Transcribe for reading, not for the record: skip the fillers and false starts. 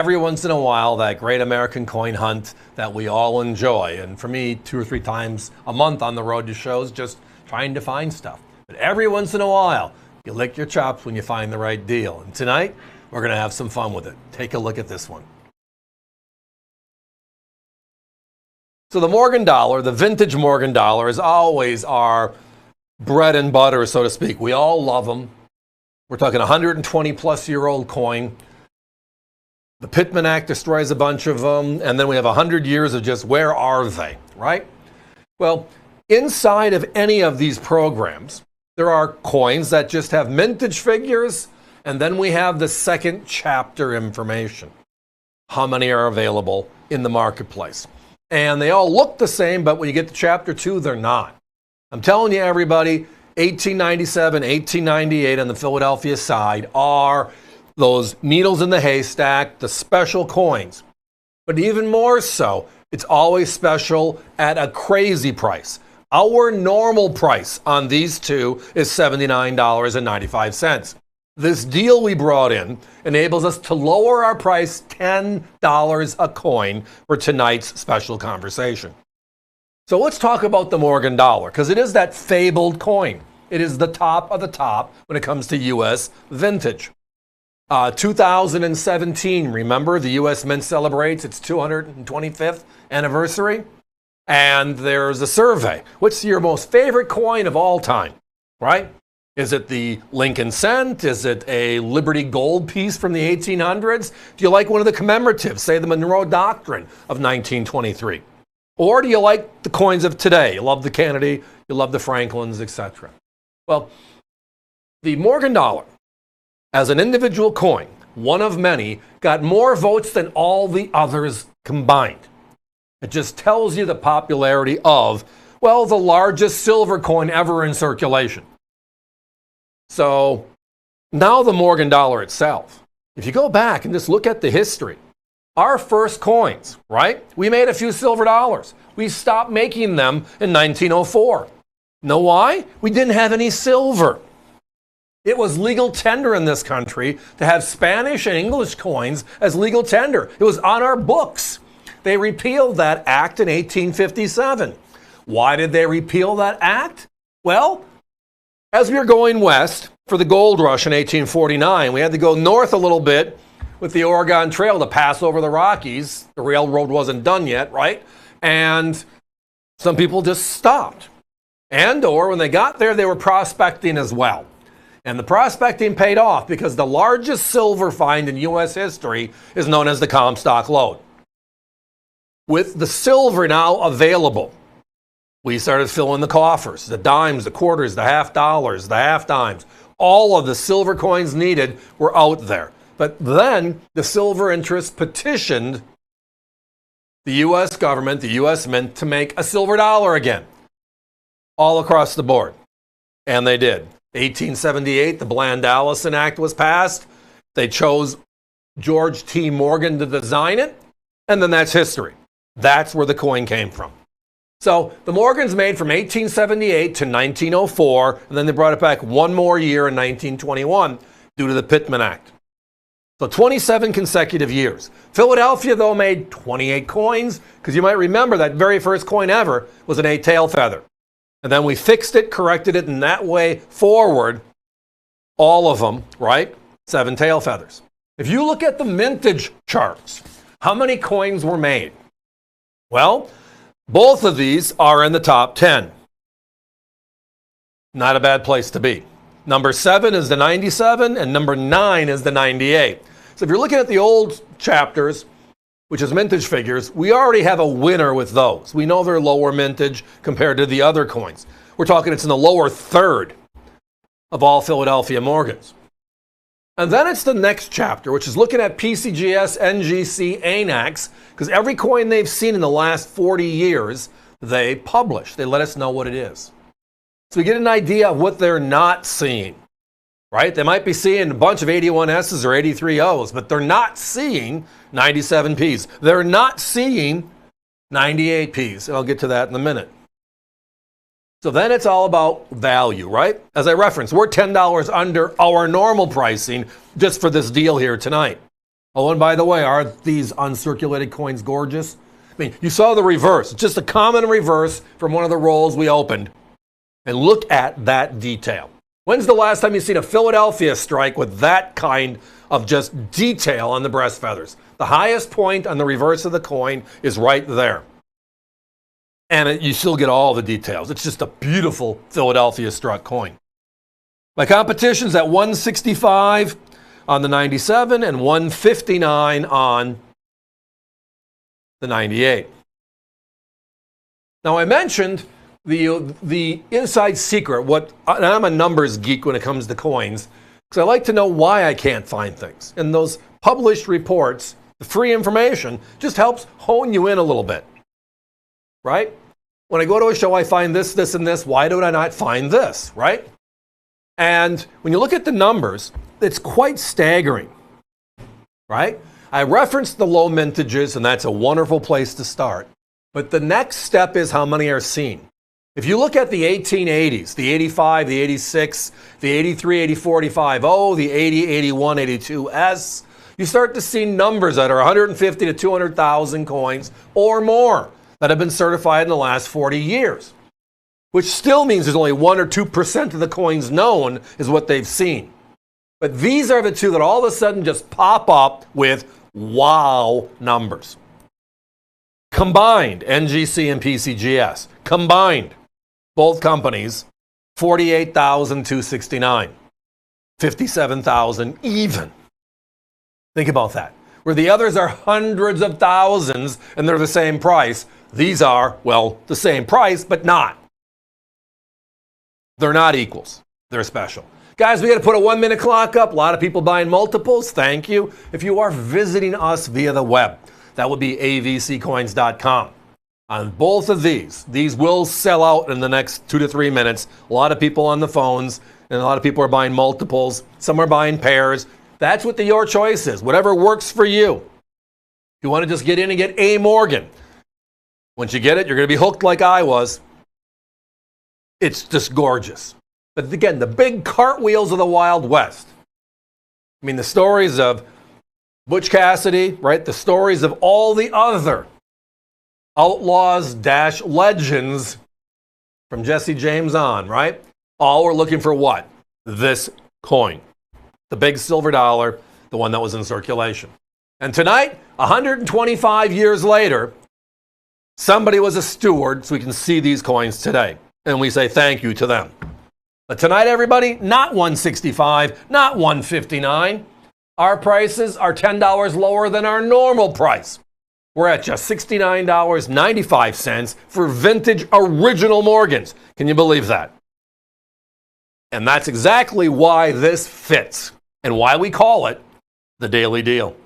Every once in a while, that great American coin hunt that we all enjoy. And for me, 2 or 3 times a month on the road to shows, just trying to find stuff. But every once in a while, you lick your chops when you find the right deal. And tonight, we're going to have some fun with it. Take a look at this one. So the Morgan dollar, the vintage Morgan dollar, is always our bread and butter, so to speak. We all love them. We're talking 120-plus-year-old coin. The Pittman Act destroys a bunch of them, and then we have 100 years of just where are they, right? Well, inside of any of these programs, there are coins that just have mintage figures, and then we have the second chapter information. How many are available in the marketplace? And they all look the same, but when you get to chapter 2, they're not. I'm telling you, everybody, 1897, 1898 on the Philadelphia side are those needles in the haystack, the special coins. But even more so, it's always special at a crazy price. Our normal price on these two is $79.95. This deal we brought in enables us to lower our price $10 a coin for tonight's special conversation. So let's talk about the Morgan dollar, because it is that fabled coin. It is the top of the top when it comes to U.S. vintage. 2017, remember, the U.S. Mint celebrates its 225th anniversary. And there's a survey. What's your most favorite coin of all time, right? Is it the Lincoln cent? Is it a Liberty gold piece from the 1800s? Do you like one of the commemoratives, say the Monroe Doctrine of 1923? Or do you like the coins of today? You love the Kennedy, you love the Franklins, etc. Well, the Morgan dollar, as an individual coin, one of many, got more votes than all the others combined. It just tells you the popularity of, well, the largest silver coin ever in circulation. So now the Morgan dollar itself. If you go back and just look at the history, our first coins, right? We made a few silver dollars. We stopped making them in 1904. Know why? We didn't have any silver. It was legal tender in this country to have Spanish and English coins as legal tender. It was on our books. They repealed that act in 1857. Why did they repeal that act? Well, as we were going west for the gold rush in 1849, we had to go north a little bit with the Oregon Trail to pass over the Rockies. The railroad wasn't done yet, right? And some people just stopped. Or when they got there, they were prospecting as well. And the prospecting paid off because the largest silver find in U.S. history is known as the Comstock Lode. With the silver now available, we started filling the coffers, the dimes, the quarters, the half dollars, the half dimes. All of the silver coins needed were out there. But then the silver interest petitioned the U.S. government, the U.S. Mint, to make a silver dollar again, all across the board. And they did. 1878, the Bland-Allison Act was passed. They chose George T. Morgan to design it, and then that's history. That's where the coin came from. So the Morgan's made from 1878 to 1904, and then they brought it back one more year in 1921 due to the Pittman Act. So 27 consecutive years. Philadelphia, though, made 28 coins, because you might remember that very first coin ever was an 8-tail feather. And then we fixed it, corrected it, and that way forward, all of them, right? 7 tail feathers. If you look at the mintage charts, how many coins were made? Well, both of these are in the top 10. Not a bad place to be. Number 7 is the 97, and number 9 is the 98. So if you're looking at the old chapters, which is mintage figures, we already have a winner with those. We know they're lower mintage compared to the other coins. We're talking it's in the lower third of all Philadelphia Morgans. And then it's the next chapter, which is looking at PCGS, NGC, ANACs, because every coin they've seen in the last 40 years, they publish. They let us know what it is. So we get an idea of what they're not seeing, right? They might be seeing a bunch of 81S's or 83O's, but they're not seeing 97Ps. They're not seeing 98Ps, and I'll get to that in a minute. So then it's all about value, right? As I referenced, we're $10 under our normal pricing just for this deal here tonight. Oh, and by the way, are these uncirculated coins gorgeous? I mean, you saw the reverse. It's just a common reverse from one of the rolls we opened. And look at that detail. When's the last time you've seen a Philadelphia strike with that kind of just detail on the breast feathers? The highest point on the reverse of the coin is right there. And you still get all the details. It's just a beautiful Philadelphia struck coin. My competition's at 165 on the 97 and 159 on the 98. Now I mentioned the inside secret. And I'm a numbers geek when it comes to coins, because I like to know why I can't find things. And those published reports, the free information, just helps hone you in a little bit, right? When I go to a show, I find this, this, and this. Why do I not find this, right? And when you look at the numbers, it's quite staggering, right? I referenced the low mintages, and that's a wonderful place to start. But the next step is how many are seen. If you look at the 1880s, the 85, the 86, the 83, 84, 85, the 80, 81, 82S, you start to see numbers that are 150 to 200,000 coins or more that have been certified in the last 40 years, which still means there's only 1 or 2% of the coins known is what they've seen. But these are the two that all of a sudden just pop up with wow numbers. Combined, NGC and PCGS, combined, both companies, 48,269, 57,000 even. Think about that. Where the others are hundreds of thousands and they're the same price, these are, well, the same price, but not. They're not equals. They're special. Guys, we got to put a 1-minute clock up. A lot of people buying multiples. Thank you. If you are visiting us via the web, that would be avccoins.com. On both of these will sell out in the next 2 to 3 minutes. A lot of people on the phones, and a lot of people are buying multiples. Some are buying pairs. That's what your choice is. Whatever works for you. If you want to just get in and get A. Morgan, once you get it, you're going to be hooked like I was. It's just gorgeous. But again, the big cartwheels of the Wild West. I mean, the stories of Butch Cassidy, right? The stories of all the other outlaws-legends from Jesse James on, right? All were looking for what? This coin. The big silver dollar, the one that was in circulation. And tonight, 125 years later, somebody was a steward so we can see these coins today. And we say thank you to them. But tonight, everybody, not 165, not 159. Our prices are $10 lower than our normal price. We're at just $69.95 for vintage original Morgans. Can you believe that? And that's exactly why this fits and why we call it the Daily Deal.